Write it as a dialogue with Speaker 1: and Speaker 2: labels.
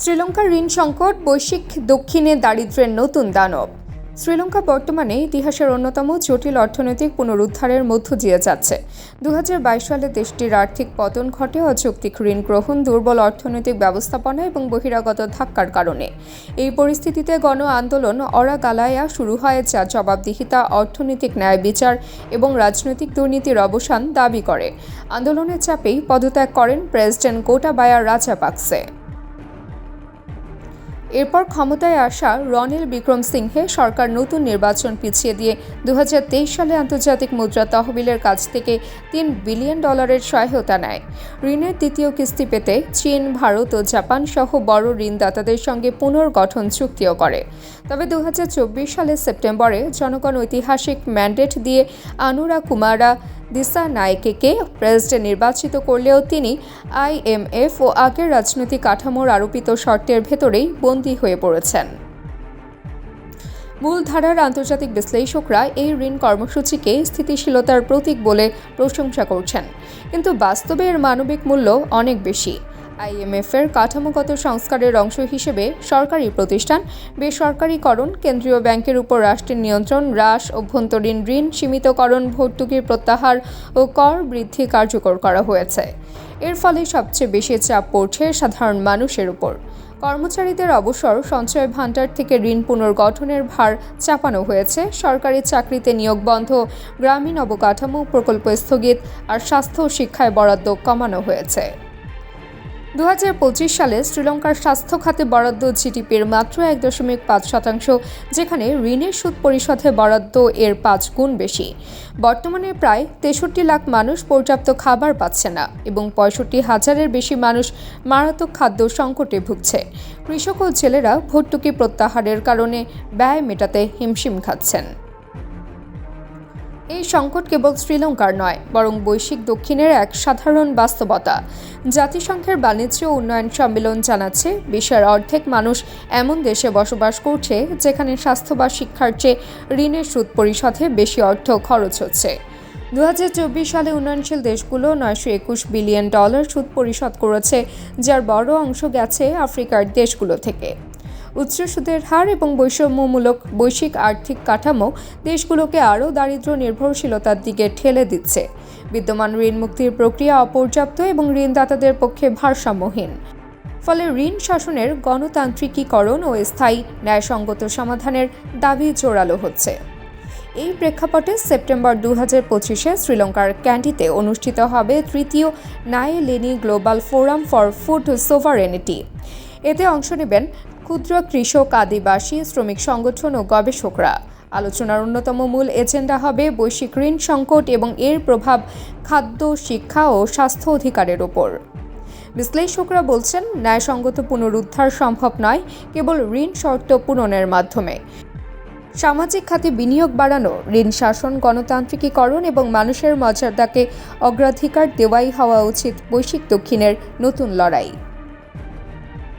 Speaker 1: শ্রীলঙ্কার ঋণ সংকট, বৈশ্বিক দক্ষিণে দারিদ্র্যের নতুন দানব। শ্রীলঙ্কা বর্তমানে ইতিহাসের অন্যতম জটিল অর্থনৈতিক পুনরুদ্ধারের মধ্য দিয়ে যাচ্ছে। 2022 সালে দেশটির আর্থিক পতন ঘটে অযৌক্তিক ঋণ গ্রহণ, দুর্বল অর্থনৈতিক ব্যবস্থাপনা এবং বহিরাগত ধাক্কার কারণে। এই পরিস্থিতিতে গণ আন্দোলন অরাগালায়া শুরু হয়, যা জবাবদিহিতা, অর্থনৈতিক ন্যায় বিচার এবং রাজনৈতিক দুর্নীতির অবসান দাবি করে। আন্দোলনের চাপেই পদত্যাগ করেন প্রেসিডেন্ট গোটাবায়া রাজাপাকসে। এরপর ক্ষমতায় আসা রনিল বিক্রমসিংহে সরকার নতুন নির্বাচন পিছিয়ে দিয়ে 2023 সালে আন্তর্জাতিক মুদ্রা তহবিলের কাছ থেকে $3 বিলিয়ন সহায়তা নেয়। ঋণের দ্বিতীয় কিস্তি পেতে চীন, ভারত ও জাপান সহ বড় ঋণদাতাদের সঙ্গে পুনর্গঠন চুক্তিও করে। তবে 2024 সালের সেপ্টেম্বরে জনগণ ঐতিহাসিক ম্যান্ডেট দিয়ে আনুরা কুমারা দিসানায়েকেকে প্রেসিডেন্ট নির্বাচিত করলেও তিনি IMF ও আগের রাজনৈতিক কাঠামোর আরোপিত শর্তের ভেতরেই বন্দী হয়ে পড়েছেন। মূলধারার আন্তর্জাতিক বিশ্লেষকরা এই ঋণ কর্মসূচিকে স্থিতিশীলতার প্রতীক বলে প্রশংসা করছেন, কিন্তু বাস্তবে এর মানবিক মূল্য অনেক বেশি। IMF-এর কাঠামোগত সংস্কারের অংশ হিসেবে সরকারি প্রতিষ্ঠান বেসরকারীকরণ, কেন্দ্রীয় ব্যাংকের উপর রাষ্ট্রের নিয়ন্ত্রণ হ্রাস, অভ্যন্তরীণ ঋণ সীমিতকরণ, ভর্তুকির প্রত্যাহার ও কর বৃদ্ধি কার্যকর করা হয়েছে। এর ফলে সবচেয়ে বেশি চাপ পড়ছে সাধারণ মানুষের উপর। কর্মচারীদের অবসর, সঞ্চয় ভাণ্ডার থেকে ঋণ পুনর্গঠনের ভার চাপানো হয়েছে, সরকারি চাকরিতে নিয়োগ বন্ধ, গ্রামীণ অবকাঠামো প্রকল্প স্থগিত আর স্বাস্থ্য ও শিক্ষায় বরাদ্দ কমানো হয়েছে। 2025 সালে শ্রীলঙ্কার স্বাস্থ্য খাতে বরাদ্দ জিডিপির মাত্র 1.5%, যেখানে ঋণের সুদ পরিশোধে বরাদ্দ এর 5 গুণ বেশি। বর্তমানে প্রায় 63 লাখ মানুষ পর্যাপ্ত খাবার পাচ্ছে না এবং 65,000-এর বেশি মানুষ মারাত্মক খাদ্য সংকটে ভুগছে। কৃষক ও জেলেরা ভর্তুকি প্রত্যাহারের কারণে ব্যয় মেটাতে হিমশিম খাচ্ছেন। এই সংকট কেবল শ্রীলঙ্কার নয়, বরং বৈশ্বিক দক্ষিণের এক সাধারণ বাস্তবতা। জাতিসংঘের বাণিজ্য ও উন্নয়ন সম্মেলন জানাচ্ছে, বিশ্বের অর্ধেক মানুষ এমন দেশে বসবাস করছে যেখানে স্বাস্থ্য বা শিক্ষার চেয়ে ঋণের সুদ পরিশোধে বেশি অর্থ খরচ হচ্ছে। 2024 সালে উন্নয়নশীল দেশগুলো $921 বিলিয়ন সুদ পরিশোধ করেছে, যার বড় অংশ গেছে আফ্রিকার দেশগুলো থেকে। উচ্চ সুদের হার এবং বৈষম্যমূলক বৈশ্বিক আর্থিক কাঠামো দেশগুলোকে আরও দারিদ্র্য নির্ভরশীলতার দিকে ঠেলে দিচ্ছে। বিদ্যমান ঋণ মুক্তির প্রক্রিয়া অপর্যাপ্ত এবং ঋণদাতাদের পক্ষে ভারসাম্যহীন। ফলে ঋণ শাসনের গণতান্ত্রিকীকরণ ও স্থায়ী ন্যায়সঙ্গত সমাধানের দাবি জোরালো হচ্ছে। এই প্রেক্ষাপটে সেপ্টেম্বর 2025-এ শ্রীলঙ্কার ক্যান্ডিতে অনুষ্ঠিত হবে তৃতীয় নায়েলেনি গ্লোবাল ফোরাম ফর ফুড সোভারেনিটি। এতে অংশ নেবেন ক্ষুদ্র কৃষক, আদিবাসী, শ্রমিক সংগঠন ও গবেষকরা। আলোচনার অন্যতম মূল এজেন্ডা হবে বৈশ্বিক ঋণ সংকট এবং এর প্রভাব খাদ্য, শিক্ষা ও স্বাস্থ্য অধিকারের ওপর। বিশ্লেষকরা বলছেন, ন্যায়সঙ্গত পুনরুদ্ধার সম্ভব নয় কেবল ঋণ শর্ত পূরণের মাধ্যমে। সামাজিক খাতে বিনিয়োগ বাড়ানো, ঋণ শাসন, গণতান্ত্রিকীকরণ এবং মানুষের মর্যাদাকে অগ্রাধিকার দেওয়াই হওয়া উচিত বৈশ্বিক দক্ষিণের নতুন লড়াই।